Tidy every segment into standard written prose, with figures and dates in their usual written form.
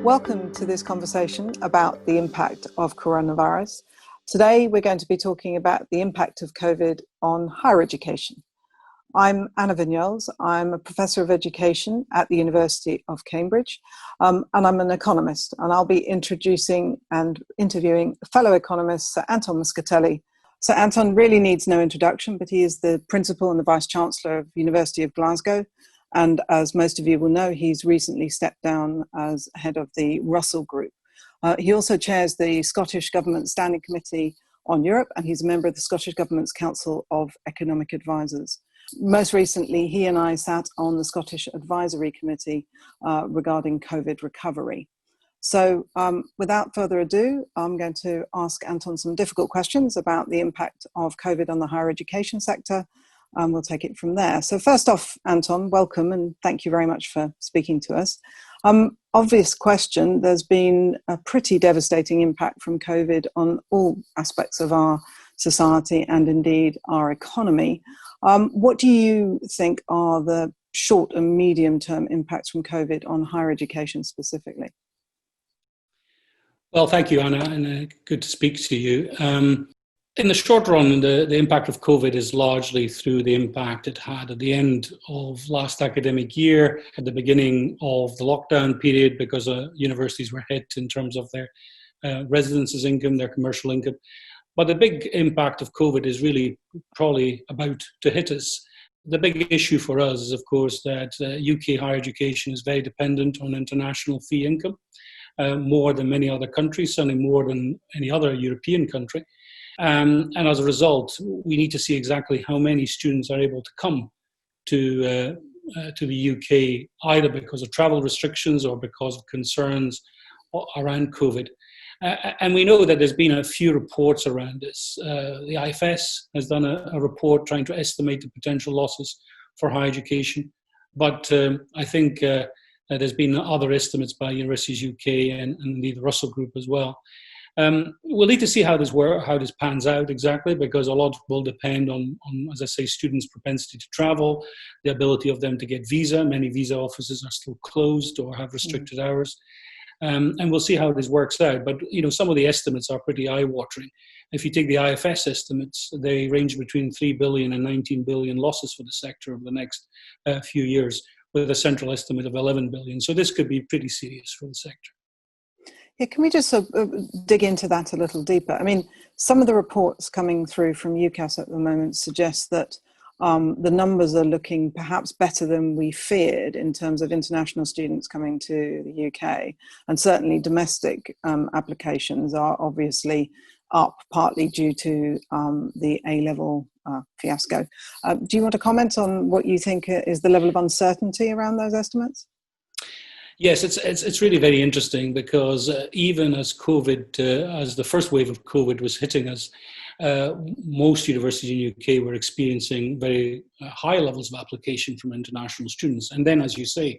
Welcome to this conversation about the impact of coronavirus. Today, we're going to be talking about the impact of COVID on higher education. I'm Anna Vignoles. I'm a professor of education at the University of Cambridge, and I'm an economist. And I'll be introducing and interviewing fellow economist, Sir Anton Muscatelli. Sir Anton really needs no introduction, but he is the principal and the vice chancellor of the University of Glasgow. And as most of you will know, he's recently stepped down as head of the Russell Group. He also chairs the Scottish Government Standing Committee on Europe, and he's a member of the Scottish Government's Council of Economic Advisors. Most recently, he and I sat on the Scottish Advisory Committee regarding COVID recovery. So without further ado, I'm going to ask Anton some difficult questions about the impact of COVID on the higher education sector. We'll take it from there. So first off, Anton, welcome and thank you very much for speaking to us. Obvious question, there's been a pretty devastating impact from COVID on all aspects of our society and indeed our economy. What do you think are the short and medium term impacts from COVID on higher education specifically? Well, thank you, Anna, and good to speak to you. In the short run, the impact of COVID is largely through the impact it had at the end of last academic year, at the beginning of the lockdown period, because universities were hit in terms of their residences income, their commercial income. But the big impact of COVID is really probably about to hit us. The big issue for us is, of course, that UK higher education is very dependent on international fee income, more than many other countries, certainly more than any other European country. And as a result, we need to see exactly how many students are able to come to the UK, either because of travel restrictions or because of concerns around COVID. And we know that there's been a few reports around this. The IFS has done a report trying to estimate the potential losses for higher education. But I think there's been other estimates by Universities UK and indeed the Russell Group as well. We'll need to see how this pans out exactly, because a lot will depend on, as I say, students' propensity to travel, the ability of them to get visa. Many visa offices are still closed or have restricted hours. And we'll see how this works out. But, some of the estimates are pretty eye-watering. If you take the IFS estimates, they range between 3 billion and 19 billion losses for the sector over the next few years, with a central estimate of 11 billion. So this could be pretty serious for the sector. Yeah, can we just dig into that a little deeper? I mean, some of the reports coming through from UCAS at the moment suggest that the numbers are looking perhaps better than we feared in terms of international students coming to the UK. And certainly domestic applications are obviously up, partly due to the A-level fiasco. Do you want to comment on what you think is the level of uncertainty around those estimates? Yes, it's really very interesting, because even as COVID, as the first wave of COVID was hitting us, most universities in the UK were experiencing very high levels of application from international students. And then, as you say,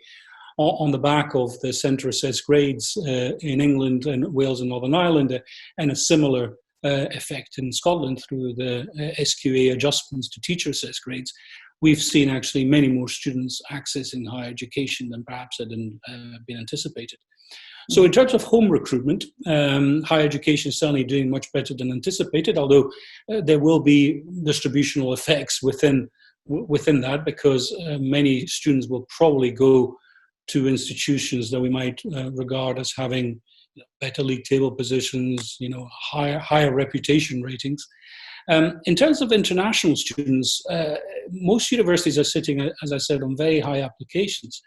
on the back of the centre assessed grades in England and Wales and Northern Ireland, and a similar effect in Scotland through the SQA adjustments to teacher assessed grades, we've seen actually many more students accessing higher education than perhaps had been anticipated. So in terms of home recruitment, higher education is certainly doing much better than anticipated, although there will be distributional effects within that, because many students will probably go to institutions that we might regard as having better league table positions, higher reputation ratings. In terms of international students, most universities are sitting, as I said, on very high applications.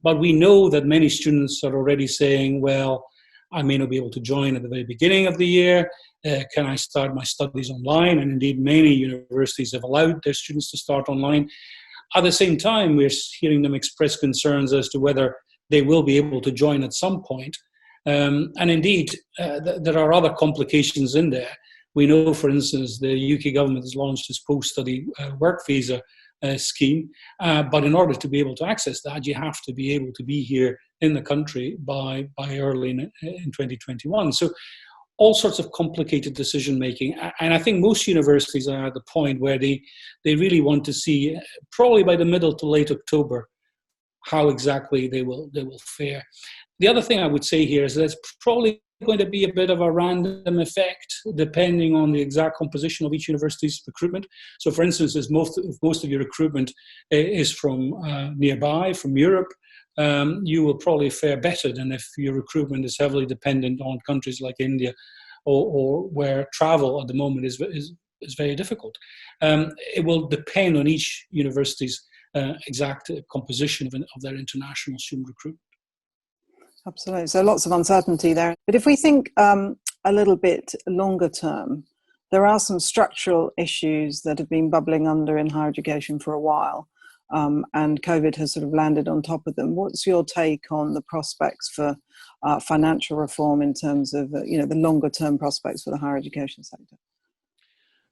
But we know that many students are already saying, well, I may not be able to join at the very beginning of the year. Can I start my studies online? And indeed, many universities have allowed their students to start online. At the same time, we're hearing them express concerns as to whether they will be able to join at some point. And indeed, there are other complications in there. We know, for instance, the UK government has launched this post-study work visa scheme, but in order to be able to access that, you have to be able to be here in the country by early in 2021. So all sorts of complicated decision-making. And I think most universities are at the point where they really want to see, probably by the middle to late October, how exactly they will fare. The other thing I would say here is that it's probably going to be a bit of a random effect depending on the exact composition of each university's recruitment. So for instance, if most of your recruitment is from nearby, from Europe, you will probably fare better than if your recruitment is heavily dependent on countries like India or where travel at the moment is very difficult. It will depend on each university's exact composition of their international student recruitment. Absolutely. So lots of uncertainty there. But if we think a little bit longer term, there are some structural issues that have been bubbling under in higher education for a while, and COVID has sort of landed on top of them. What's your take on the prospects for financial reform in terms of the longer term prospects for the higher education sector?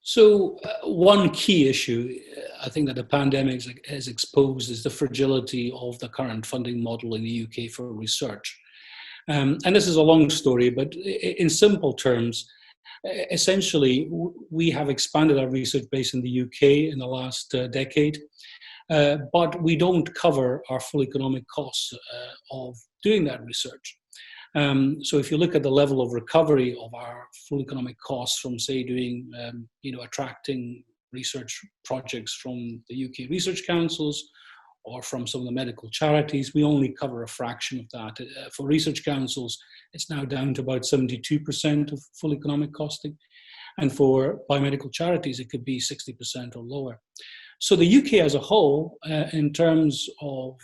So one key issue I think that the pandemic has exposed is the fragility of the current funding model in the UK for research. And this is a long story, but in simple terms, essentially, we have expanded our research base in the UK in the last decade, but we don't cover our full economic costs of doing that research. So if you look at the level of recovery of our full economic costs from, say, doing, attracting research projects from the UK research councils or from some of the medical charities, we only cover a fraction of that. For research councils, it's now down to about 72% of full economic costing. And for biomedical charities, it could be 60% or lower. So the UK as a whole, in terms of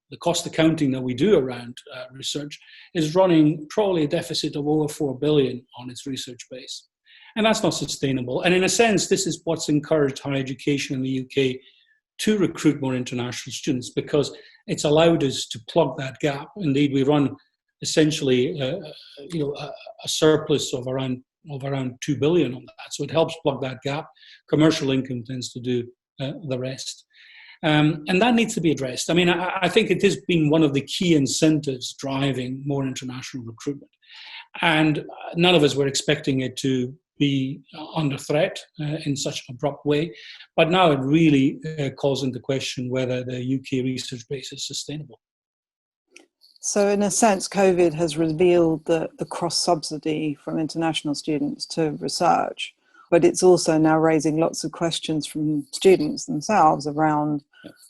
the cost accounting that we do around research, is running probably a deficit of over 4 billion on its research base. And that's not sustainable. And in a sense, this is what's encouraged higher education in the UK to recruit more international students, because it's allowed us to plug that gap. Indeed, we run essentially a surplus of around 2 billion on that. So it helps plug that gap. Commercial income tends to do the rest. And that needs to be addressed. I mean, I think it has been one of the key incentives driving more international recruitment. And none of us were expecting it to be under threat in such an abrupt way. But now it really calls into question whether the UK research base is sustainable. So in a sense, COVID has revealed the cross-subsidy from international students to research, but it's also now raising lots of questions from students themselves around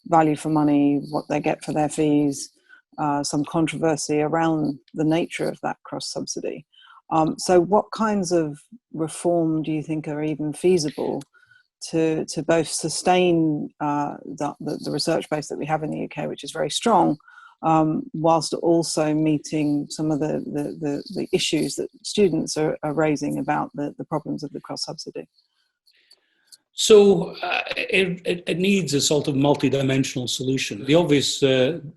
value for money, what they get for their fees, some controversy around the nature of that cross-subsidy. So what kinds of reform do you think are even feasible to both sustain the research base that we have in the UK, which is very strong, whilst also meeting some of the issues that students are raising about the problems of the cross-subsidy? So it needs a sort of multidimensional solution. The obvious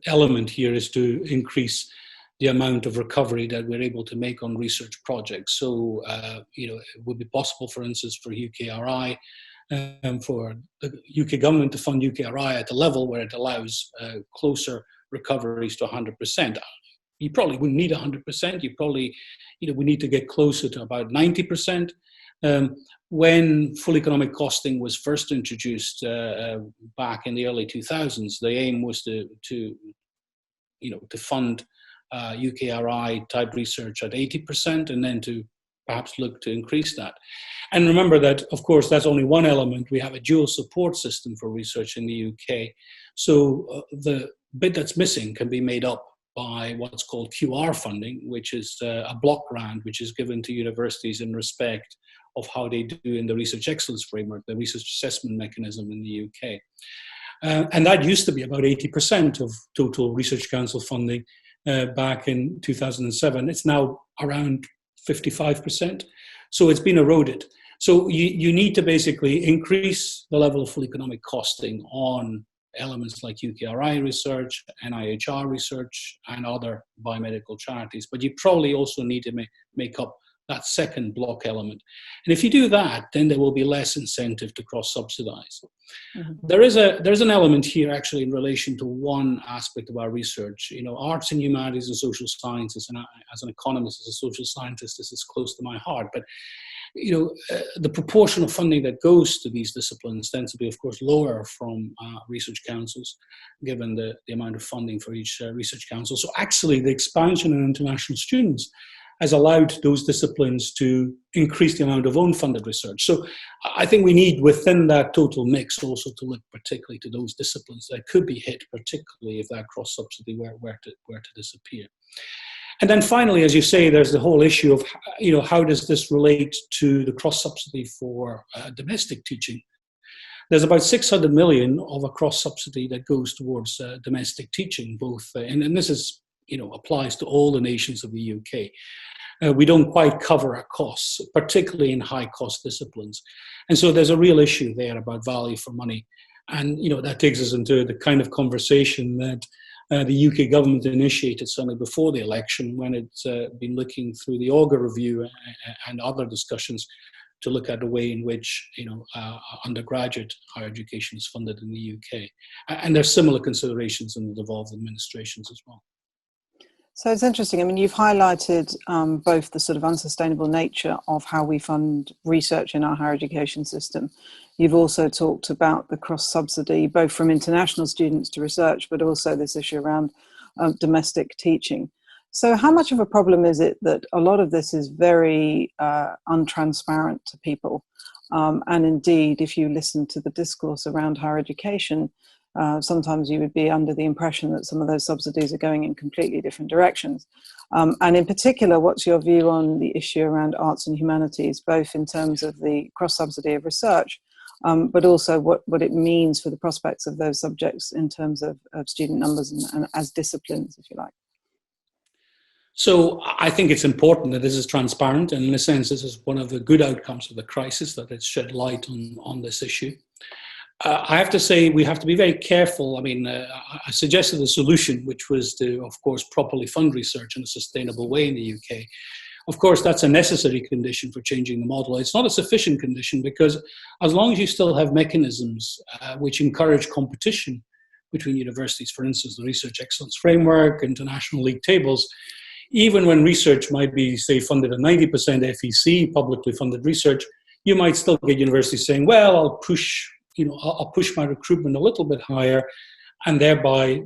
element here is to increase the amount of recovery that we're able to make on research projects. So, it would be possible, for instance, for UKRI, for the UK government to fund UKRI at a level where it allows closer recoveries to 100%. You probably wouldn't need 100%. You probably, we need to get closer to about 90%. When full economic costing was first introduced back in the early 2000s, the aim was to fund UKRI type research at 80% and then to perhaps look to increase that. And remember that, of course, that's only one element. We have a dual support system for research in the UK. So the bit that's missing can be made up by what's called QR funding, which is a block grant which is given to universities in respect of how they do in the research excellence framework, the research assessment mechanism in the UK. And that used to be about 80% of total research council funding back in 2007. It's now around 55%. So it's been eroded. So you need to basically increase the level of full economic costing on elements like UKRI research, NIHR research, and other biomedical charities. But you probably also need to make up that second block element. And if you do that, then there will be less incentive to cross-subsidize. Mm-hmm. There's an element here actually in relation to one aspect of our research. Arts and humanities and social sciences, and as an economist, as a social scientist, this is close to my heart. But the proportion of funding that goes to these disciplines tends to be, of course, lower from research councils, given the amount of funding for each research council. So actually, the expansion in international students has allowed those disciplines to increase the amount of own-funded research. So I think we need, within that total mix, also to look particularly to those disciplines that could be hit, particularly if that cross-subsidy were to disappear. And then finally, as you say, there's the whole issue of, how does this relate to the cross-subsidy for domestic teaching? There's about 600 million of a cross-subsidy that goes towards domestic teaching, both, and this is, applies to all the nations of the UK. We don't quite cover our costs, particularly in high-cost disciplines. And so there's a real issue there about value for money. And, that takes us into the kind of conversation that the UK government initiated certainly before the election, when it's been looking through the Auger Review and other discussions to look at the way in which undergraduate higher education is funded in the UK. And there's similar considerations in the devolved administrations as well. So it's interesting. I mean, you've highlighted both the sort of unsustainable nature of how we fund research in our higher education system. You've also talked about the cross-subsidy, both from international students to research, but also this issue around domestic teaching. So how much of a problem is it that a lot of this is very untransparent to people? And indeed, if you listen to the discourse around higher education, sometimes you would be under the impression that some of those subsidies are going in completely different directions. And in particular, what's your view on the issue around arts and humanities, both in terms of the cross-subsidy of research, but also what it means for the prospects of those subjects in terms of student numbers and as disciplines, if you like? So I think it's important that this is transparent, and in a sense, this is one of the good outcomes of the crisis, that it's shed light on this issue. I have to say we have to be very careful. I mean, I suggested a solution, which was to, of course, properly fund research in a sustainable way in the UK. Of course, that's a necessary condition for changing the model. It's not a sufficient condition, because as long as you still have mechanisms which encourage competition between universities, for instance, the Research Excellence Framework, international league tables, even when research might be, say, funded at 90% FEC, publicly funded research, you might still get universities saying, well, I'll push my recruitment a little bit higher, and thereby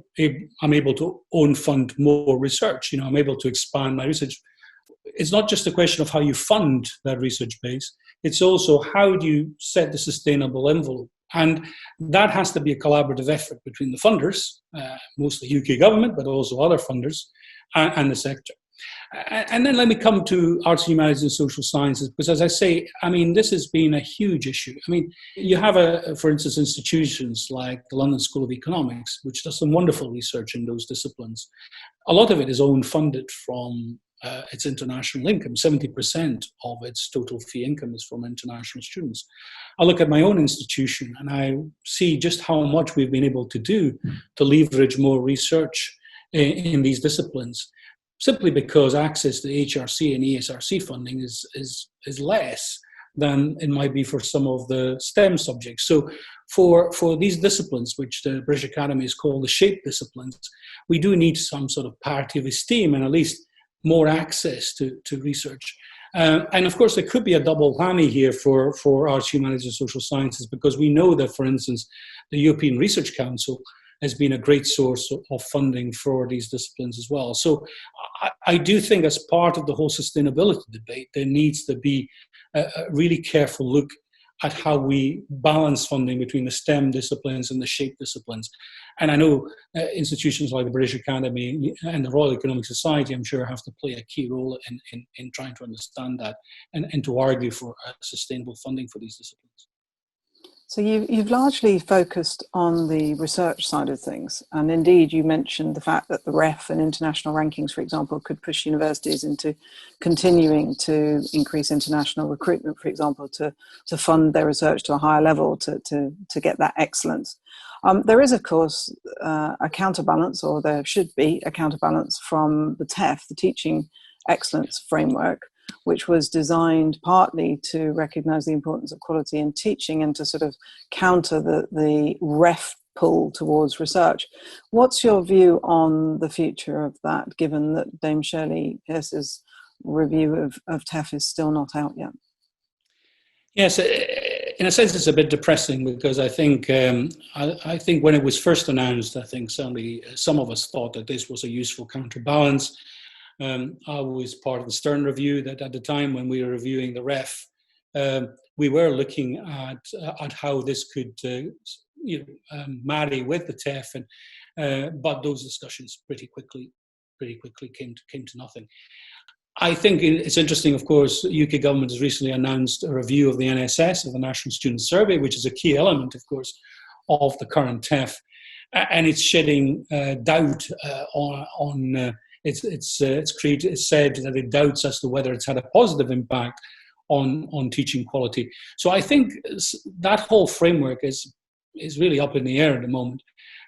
I'm able to own fund more research. I'm able to expand my research. It's not just a question of how you fund that research base. It's also how do you set the sustainable envelope. And that has to be a collaborative effort between the funders, mostly UK government, but also other funders, and the sector. And then let me come to arts, humanities, and social sciences, because as I say, I mean, this has been a huge issue. I mean, you have, for instance, institutions like the London School of Economics, which does some wonderful research in those disciplines. A lot of it is own funded from its international income. 70% of its total fee income is from international students. I look at my own institution and I see just how much we've been able to do to leverage more research in these disciplines, simply because access to HRC and ESRC funding is less than it might be for some of the STEM subjects. So for these disciplines, which the British Academy is called the SHAPE disciplines, we do need some sort of parity of esteem and at least more access to research. And of course, there could be a double whammy here for arts, humanities, and social sciences, because we know that, for instance, the European Research Council has been a great source of funding for these disciplines as well. So I do think, as part of the whole sustainability debate, there needs to be a really careful look at how we balance funding between the STEM disciplines and the SHAPE disciplines. And I know institutions like the British Academy and the Royal Economic Society, I'm sure, have to play a key role in trying to understand that and to argue for sustainable funding for these disciplines. So you've largely focused on the research side of things. And indeed, you mentioned the fact that the REF and international rankings, for example, could push universities into continuing to increase international recruitment, for example, to fund their research to a higher level, to get that excellence. There is, of course, a counterbalance, or there should be a counterbalance from the TEF, the Teaching Excellence Framework, which was designed partly to recognise the importance of quality in teaching and to sort of counter the REF pull towards research. What's your view on the future of that, given that Dame Shirley Pearce's review of TEF is still not out yet? Yes, in a sense, it's a bit depressing because I think when it was first announced, I think certainly some of us thought that this was a useful counterbalance. I was part of the Stern review that at the time when we were reviewing the ref, we were looking at how this could marry with the TEF, but those discussions pretty quickly came to nothing. I think it's interesting, of course, UK government has recently announced a review of the NSS, of the National Student Survey, which is a key element, of course, of the current TEF. And it's shedding doubt on it's said that it doubts as to whether it's had a positive impact on teaching quality. So I think that whole framework is really up in the air at the moment.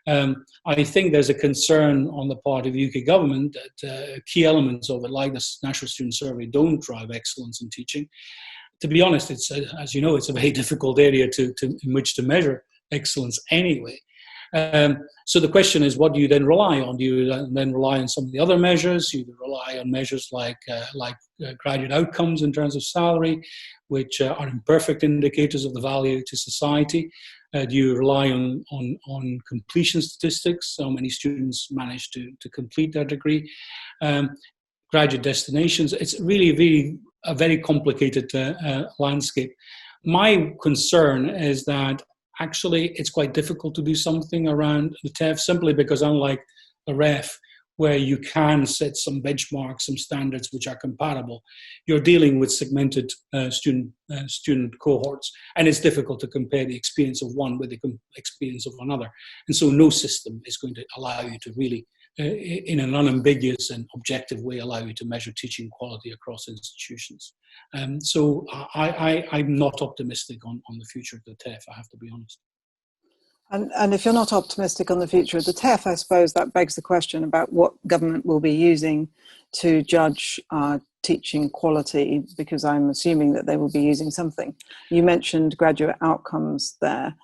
I think there's a concern on the part of the UK government that key elements of it, like the National Student Survey, don't drive excellence in teaching. To be honest, it's as you know, it's a very difficult area in which to measure excellence anyway. So the question is, what do you then rely on? Do you then rely on some of the other measures? Do you rely on measures like graduate outcomes in terms of salary, which are imperfect indicators of the value to society? Do you rely on completion statistics? How many students manage to complete their degree? Graduate destinations. It's really a very complicated landscape. My concern is that actually it's quite difficult to do something around the TEF simply because, unlike the REF, where you can set some benchmarks, some standards which are compatible, you're dealing with segmented student cohorts, and it's difficult to compare the experience of one with the experience of another. And so no system is going to allow you to really, in an unambiguous and objective way, allow you to measure teaching quality across institutions. So I'm not optimistic on the future of the TEF, I have to be honest. And if you're not optimistic on the future of the TEF, I suppose that begs the question about what government will be using to judge teaching quality, because I'm assuming that they will be using something. You mentioned graduate outcomes there.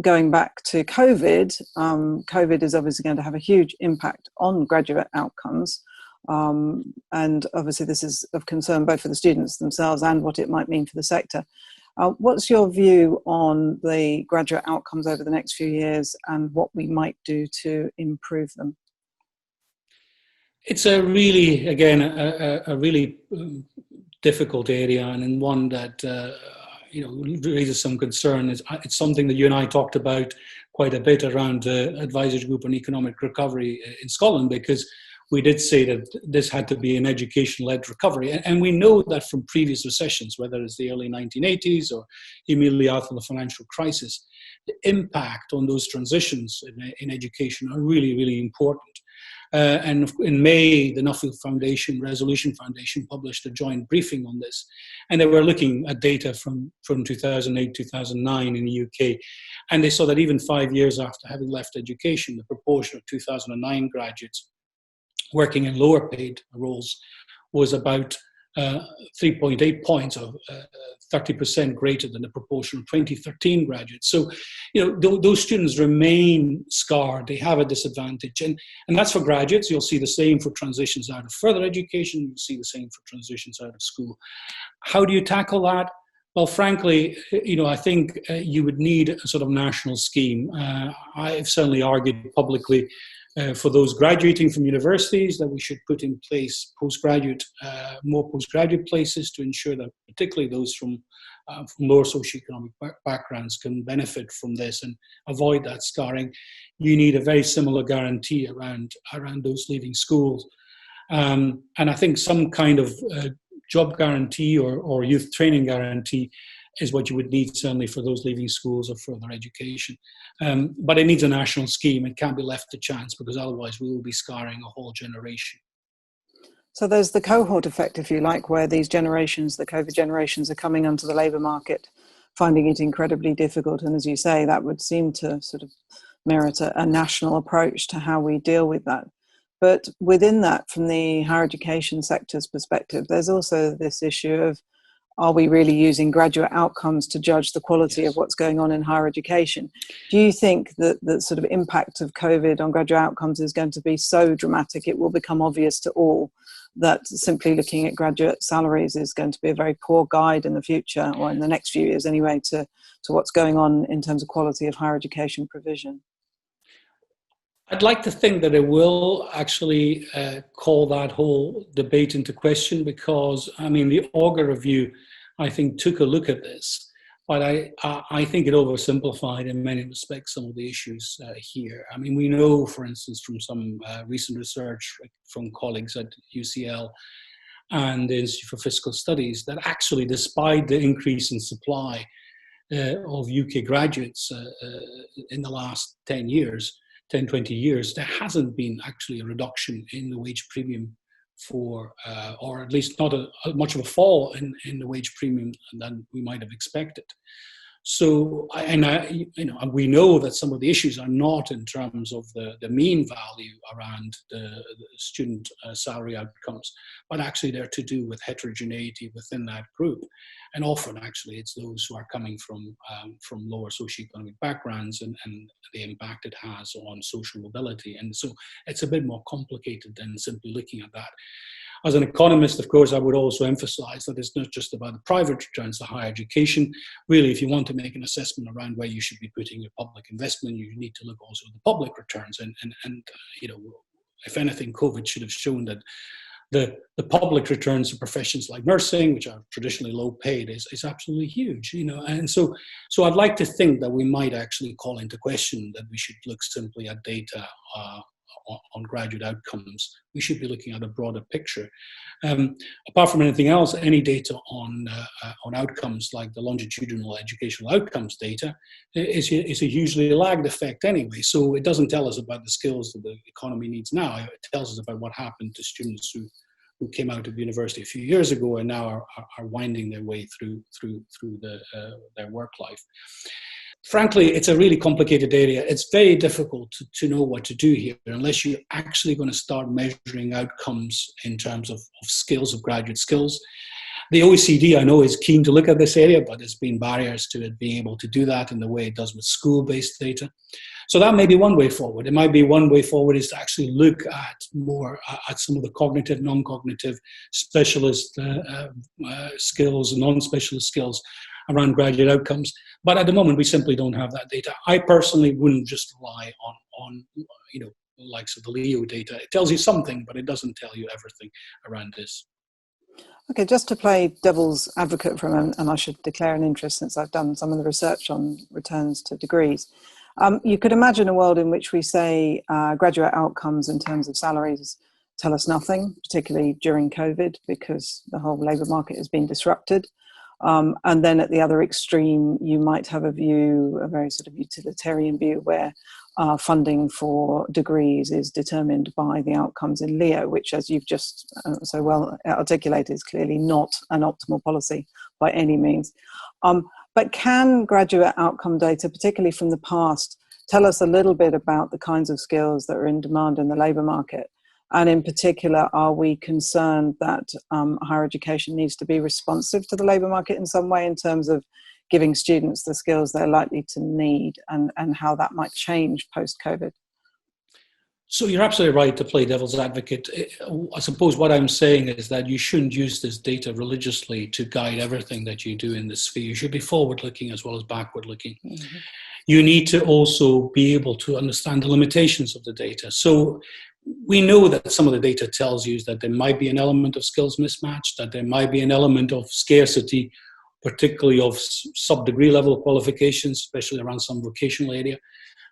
Going back to COVID, COVID is obviously going to have a huge impact on graduate outcomes. And obviously this is of concern both for the students themselves and what it might mean for the sector. What's your view on the graduate outcomes over the next few years and what we might do to improve them? It's a really, again, a really difficult area, and one that raises some concern. It's something that you and I talked about quite a bit around advisory group on economic recovery in Scotland, because we did say that this had to be an education-led recovery. And we know that from previous recessions, whether it's the early 1980s or immediately after the financial crisis, the impact on those transitions in education are really, really important. And in May, the Nuffield Foundation, Resolution Foundation, published a joint briefing on this. And they were looking at data from 2008, 2009 in the UK. And they saw that even 5 years after having left education, the proportion of 2009 graduates working in lower paid roles was about 3.8 points, or 30% greater than the proportion of 2013 graduates. So, those students remain scarred. They have a disadvantage. And that's for graduates. You'll see the same for transitions out of further education. You'll see the same for transitions out of school. How do you tackle that? Well, frankly, I think you would need a sort of national scheme. I've certainly argued publicly for those graduating from universities that we should put in place more postgraduate places to ensure that particularly those from lower socioeconomic backgrounds can benefit from this and avoid that scarring. You need a very similar guarantee around those leaving schools. And I think some kind of job guarantee or youth training guarantee is what you would need certainly for those leaving schools or further education. But it needs a national scheme. It can't be left to chance, because otherwise we will be scarring a whole generation. So there's the cohort effect, if you like, where these generations, the COVID generations, are coming onto the labour market, finding it incredibly difficult. And as you say, that would seem to sort of merit a national approach to how we deal with that. But within that, from the higher education sector's perspective, there's also this issue of are we really using graduate outcomes to judge the quality of Yes. what's going on in higher education? Do you think that the sort of impact of COVID on graduate outcomes is going to be so dramatic it will become obvious to all that simply looking at graduate salaries is going to be a very poor guide in the future, or in the next few years anyway, to what's going on in terms of quality of higher education provision? I'd like to think that it will actually call that whole debate into question, because, I mean, the Auger Review, I think, took a look at this, but I think it oversimplified in many respects some of the issues here. I mean, we know, for instance, from some recent research from colleagues at UCL and the Institute for Fiscal Studies, that actually, despite the increase in supply of UK graduates in the last 10 years, 10, 20 years, there hasn't been actually a reduction in the wage premium for, or at least not much of a fall in the wage premium than we might have expected. So, we know that some of the issues are not in terms of the mean value around the student salary outcomes, but actually they're to do with heterogeneity within that group. And often, actually, it's those who are coming from lower socioeconomic backgrounds and the impact it has on social mobility. And so it's a bit more complicated than simply looking at that. As an economist, of course, I would also emphasize that it's not just about the private returns to higher education. Really, if you want to make an assessment around where you should be putting your public investment, you need to look also at the public returns. And if anything, COVID should have shown that the public returns to professions like nursing, which are traditionally low paid, is absolutely huge. And so I'd like to think that we might actually call into question that we should look simply at data on graduate outcomes. We should be looking at a broader picture. Apart from anything else, any data on outcomes like the longitudinal educational outcomes data is a hugely lagged effect anyway. So it doesn't tell us about the skills that the economy needs now. It tells us about what happened to students who came out of university a few years ago and now are winding their way through their work life. Frankly, it's a really complicated area. It's very difficult to know what to do here unless you're actually going to start measuring outcomes in terms of skills, of graduate skills. The OECD, I know, is keen to look at this area, but there's been barriers to it being able to do that in the way it does with school-based data. So that may be one way forward. It might be one way forward is to actually look at more at some of the cognitive, non-cognitive, specialist skills, non-specialist skills around graduate outcomes. But at the moment, we simply don't have that data. I personally wouldn't just rely on the likes of the Leo data. It tells you something, but it doesn't tell you everything around this. Okay, just to play devil's advocate for a moment, and I should declare an interest since I've done some of the research on returns to degrees. You could imagine a world in which we say graduate outcomes in terms of salaries tell us nothing, particularly during COVID, because the whole labour market has been disrupted. And then at the other extreme, you might have a very sort of utilitarian view, where funding for degrees is determined by the outcomes in Leo, which, as you've just so well articulated, is clearly not an optimal policy by any means. But can graduate outcome data, particularly from the past, tell us a little bit about the kinds of skills that are in demand in the labour market? And in particular, are we concerned that higher education needs to be responsive to the labour market in some way in terms of giving students the skills they're likely to need, and how that might change post-COVID? So you're absolutely right to play devil's advocate. I suppose what I'm saying is that you shouldn't use this data religiously to guide everything that you do in this sphere. You should be forward-looking as well as backward-looking. Mm-hmm. You need to also be able to understand the limitations of the data. So we know that some of the data tells you that there might be an element of skills mismatch, that there might be an element of scarcity, particularly of sub-degree level qualifications, especially around some vocational area.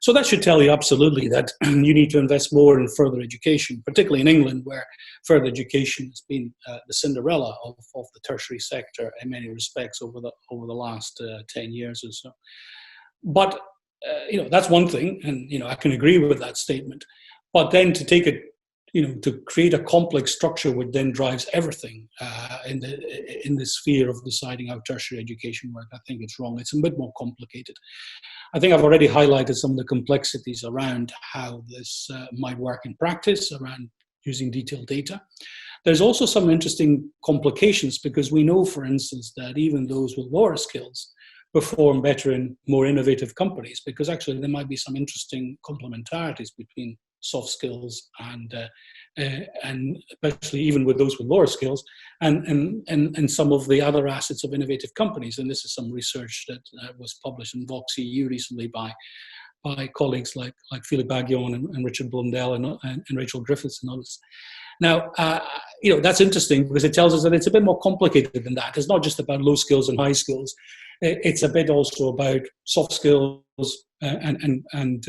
So that should tell you absolutely that you need to invest more in further education, particularly in England, where further education has been the Cinderella of the tertiary sector in many respects over the last 10 years or so. But that's one thing, and I can agree with that statement. But then to take it, to create a complex structure which then drives everything in the sphere of deciding how tertiary education works, I think it's wrong. It's a bit more complicated. I think I've already highlighted some of the complexities around how this might work in practice, around using detailed data. There's also some interesting complications because we know, for instance, that even those with lower skills perform better in more innovative companies, because actually there might be some interesting complementarities between soft skills and especially even with those with lower skills and some of the other assets of innovative companies. And this is some research that was published in Vox EU recently by colleagues like Philippe Aghion and Richard Blundell and Rachel Griffiths and others. Now, that's interesting because it tells us that it's a bit more complicated than that. It's not just about low skills and high skills. It's a bit also about soft skills and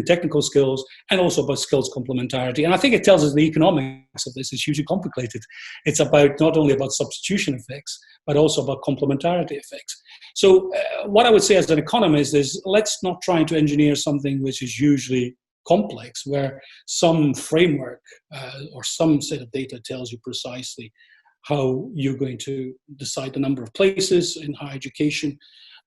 technical skills, and also about skills complementarity. And I think it tells us the economics of this is hugely complicated. It's about not only about substitution effects, but also about complementarity effects. So what I would say as an economist is, let's not try to engineer something which is hugely complex, where some framework or some set of data tells you precisely how you're going to decide the number of places in higher education.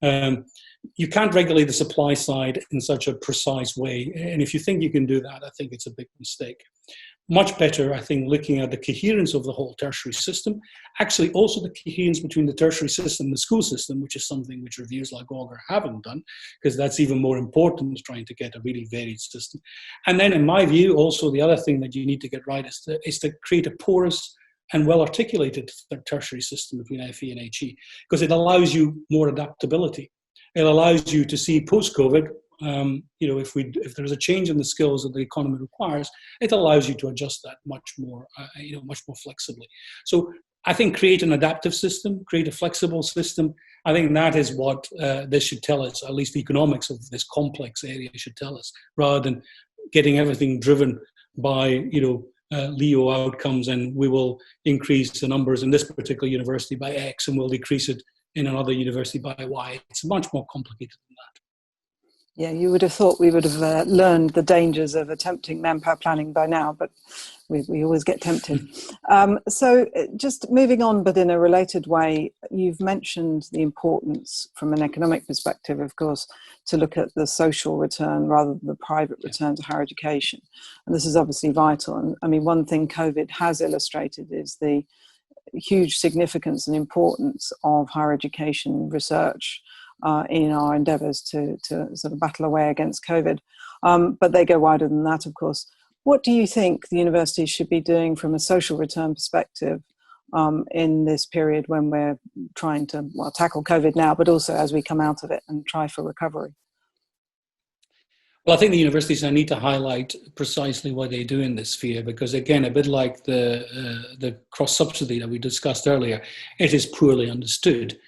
You can't regulate the supply side in such a precise way. And if you think you can do that, I think it's a big mistake. Much better, I think, looking at the coherence of the whole tertiary system, actually also the coherence between the tertiary system and the school system, which is something which reviews like Augur haven't done, because that's even more important, trying to get a really varied system. And then in my view, also the other thing that you need to get right is to create a porous and well-articulated tertiary system between FE and HE, because it allows you more adaptability. It allows you to see post-COVID, if there's a change in the skills that the economy requires, it allows you to adjust that much more flexibly. So I think create an adaptive system, create a flexible system. I think that is what this should tell us, at least the economics of this complex area should tell us, rather than getting everything driven by, Leo outcomes, and we will increase the numbers in this particular university by X and we'll decrease it in another university by Y. It's much more complicated than that. Yeah, you would have thought we would have learned the dangers of attempting manpower planning by now, but we always get tempted. So just moving on, but in a related way, you've mentioned the importance from an economic perspective, of course, to look at the social return rather than the private return to higher education. And this is obviously vital. And I mean, one thing COVID has illustrated is the huge significance and importance of higher education research in our endeavours to sort of battle away against COVID. But they go wider than that, of course. What do you think the universities should be doing from a social return perspective in this period when we're trying to tackle COVID now, but also as we come out of it and try for recovery? Well, I think the universities need to highlight precisely what they do in this sphere, because again, a bit like the cross-subsidy that we discussed earlier, it is poorly understood.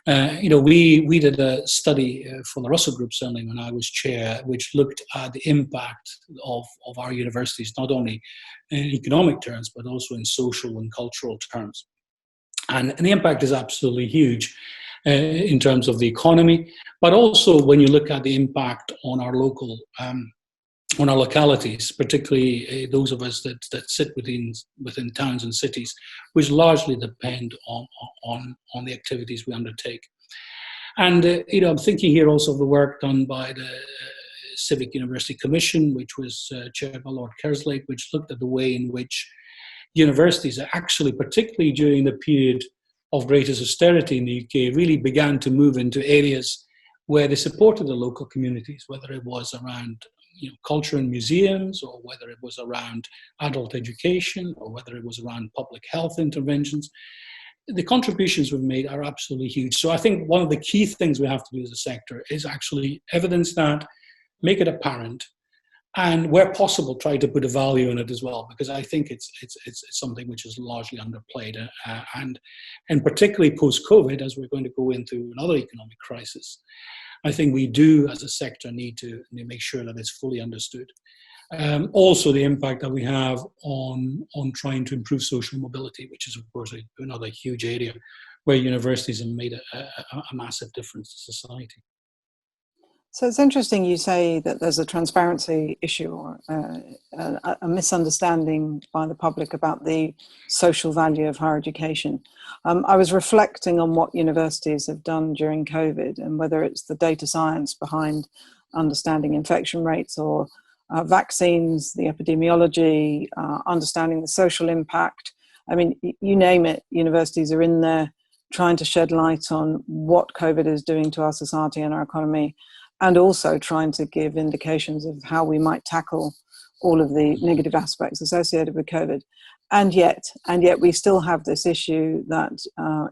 We did a study for the Russell Group, certainly when I was chair, which looked at the impact of our universities, not only in economic terms, but also in social and cultural terms. And the impact is absolutely huge in terms of the economy, but also when you look at the impact on our local, on our localities, particularly those of us that sit within towns and cities, which largely depend on the activities we undertake. And I'm thinking here also of the work done by the Civic University Commission, which was chaired by Lord Kerslake, which looked at the way in which universities are actually, particularly during the period of greatest austerity in the UK, really began to move into areas where they supported the local communities, whether it was around culture and museums, or whether it was around adult education, or whether it was around public health interventions. The contributions we've made are absolutely huge. So I think one of the key things we have to do as a sector is actually evidence that, make it apparent, and where possible, try to put a value in it as well, because I think it's something which is largely underplayed, and particularly post-COVID, as we're going to go into another economic crisis. I think we do, as a sector, need to make sure that it's fully understood. Also, the impact that we have on trying to improve social mobility, which is, of course, another huge area where universities have made a massive difference to society. So it's interesting you say that there's a transparency issue or a misunderstanding by the public about the social value of higher education. I was reflecting on what universities have done during COVID, and whether it's the data science behind understanding infection rates or vaccines, the epidemiology, understanding the social impact, I mean, you name it, universities are in there trying to shed light on what COVID is doing to our society and our economy, and also trying to give indications of how we might tackle all of the negative aspects associated with COVID. And yet we still have this issue that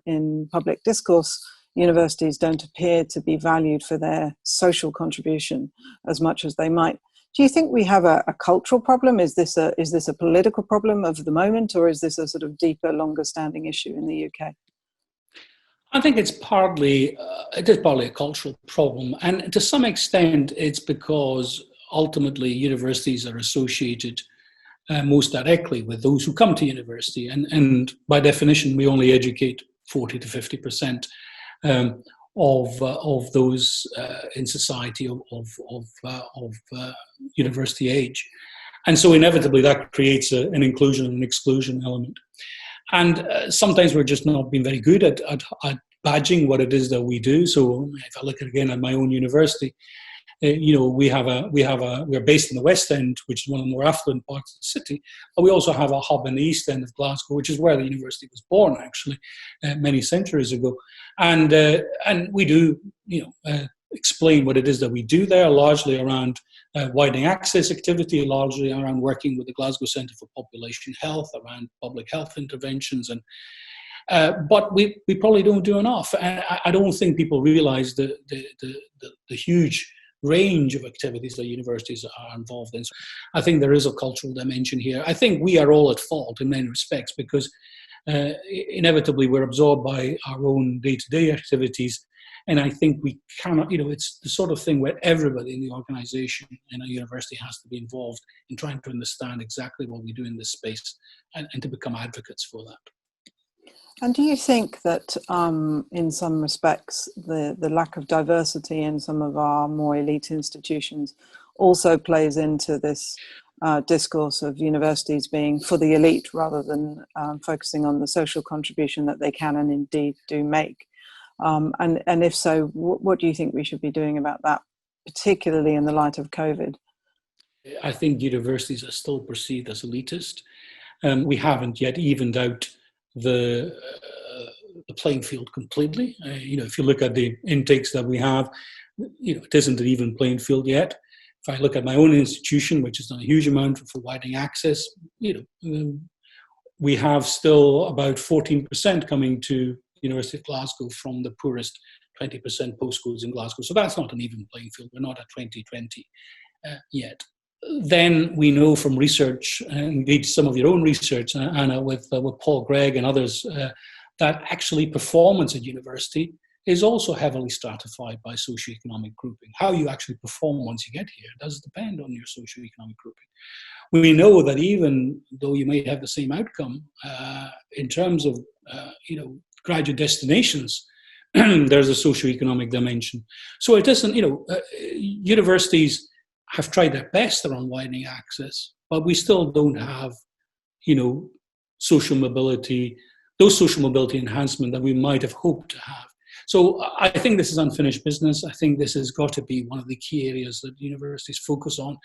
in public discourse, universities don't appear to be valued for their social contribution as much as they might. Do you think we have a cultural problem? Is this a political problem of the moment, or is this a sort of deeper, longer standing issue in the UK? I think it is partly a cultural problem, and to some extent it's because ultimately universities are associated most directly with those who come to university, and by definition we only educate 40 to 50% of those in society of university age, and so inevitably that creates an inclusion and an exclusion element. And sometimes we're just not being very good at badging what it is that we do. So if I look again at my own university, we're based in the West End, which is one of the more affluent parts of the city, but we also have a hub in the East End of Glasgow, which is where the university was born, actually, many centuries ago. And we do, explain what it is that we do there, largely around widening access activity, largely around working with the Glasgow Centre for Population Health, around public health interventions, and but we probably don't do enough. And I don't think people realise the huge range of activities that universities are involved in. So I think there is a cultural dimension here. I think we are all at fault in many respects because inevitably we're absorbed by our own day-to-day activities. And I think we cannot, it's the sort of thing where everybody in the organisation in a university has to be involved in trying to understand exactly what we do in this space and to become advocates for that. And do you think that in some respects the lack of diversity in some of our more elite institutions also plays into this discourse of universities being for the elite rather than focusing on the social contribution that they can and indeed do make? And if so, what do you think we should be doing about that, particularly in the light of COVID? I think universities are still perceived as elitist. We haven't yet evened out the playing field completely. If you look at the intakes that we have, it isn't an even playing field yet. If I look at my own institution, which has done a huge amount for widening access, we have still about 14% coming to University of Glasgow from the poorest 20% postcodes in Glasgow. So that's not an even playing field. We're not at 2020 yet. Then we know from research, and indeed some of your own research, Anna, with Paul Gregg and others, that actually performance at university is also heavily stratified by socioeconomic grouping. How you actually perform once you get here does depend on your socioeconomic grouping. We know that even though you may have the same outcome, in terms of graduate destinations, there's a socioeconomic dimension. So it doesn't, universities have tried their best around widening access, but we still don't have, social mobility, those social mobility enhancement that we might have hoped to have. So I think this is unfinished business. I think this has got to be one of the key areas that universities focus on.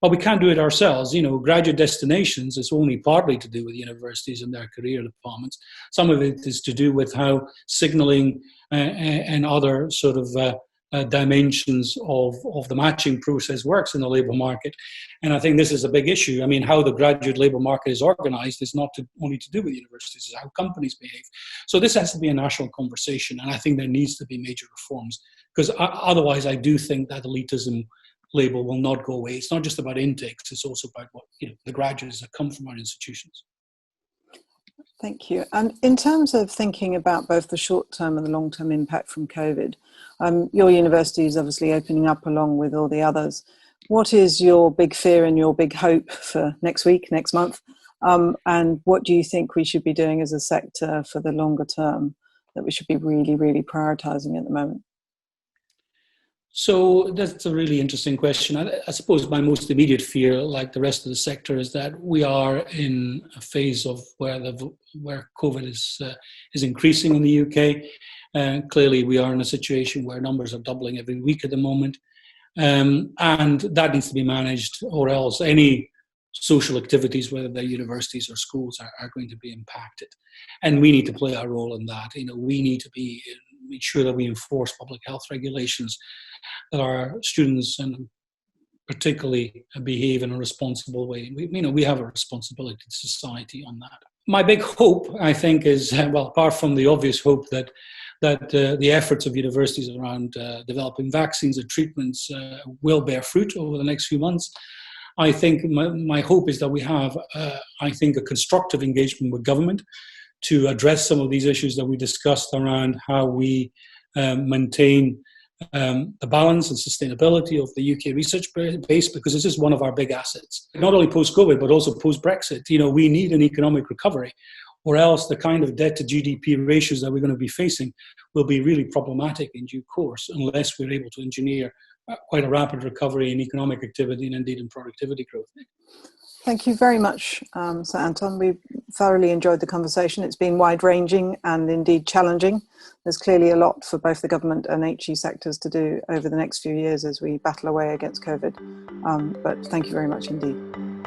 But we can't do it ourselves. Graduate destinations is only partly to do with universities and their career departments. Some of it is to do with how signalling and other sort of dimensions of the matching process works in the labour market. And I think this is a big issue. I mean, how the graduate labour market is organised is not only to do with universities, it's how companies behave. So this has to be a national conversation, and I think there needs to be major reforms, because otherwise I do think that elitism label will not go away. It's not just about intakes, it's also about what the graduates that come from our institutions. Thank you. And in terms of thinking about both the short-term and the long-term impact from COVID, your university is obviously opening up along with all the others. What is your big fear and your big hope for next week, next month? And what do you think we should be doing as a sector for the longer term that we should be really, really prioritising at the moment? So that's a really interesting question. I suppose my most immediate fear, like the rest of the sector, is that we are in a phase of where COVID is increasing in the UK. Clearly, we are in a situation where numbers are doubling every week at the moment, and that needs to be managed, or else any social activities, whether they're universities or schools, are going to be impacted. And we need to play our role in that. We need to make sure that we enforce public health regulations, that our students and particularly behave in a responsible way. We have a responsibility to society on that. My big hope, I think, is, well, apart from the obvious hope that the efforts of universities around developing vaccines and treatments will bear fruit over the next few months, I think my hope is that we have, a constructive engagement with government to address some of these issues that we discussed around how we maintain the balance and sustainability of the UK research base, because this is one of our big assets. Not only post-COVID, but also post-Brexit. We need an economic recovery, or else the kind of debt to GDP ratios that we're going to be facing will be really problematic in due course, unless we're able to engineer quite a rapid recovery in economic activity and indeed in productivity growth. Thank you very much, Sir Anton. We've thoroughly enjoyed the conversation. It's been wide-ranging and indeed challenging. There's clearly a lot for both the government and HE sectors to do over the next few years as we battle away against COVID. But thank you very much indeed.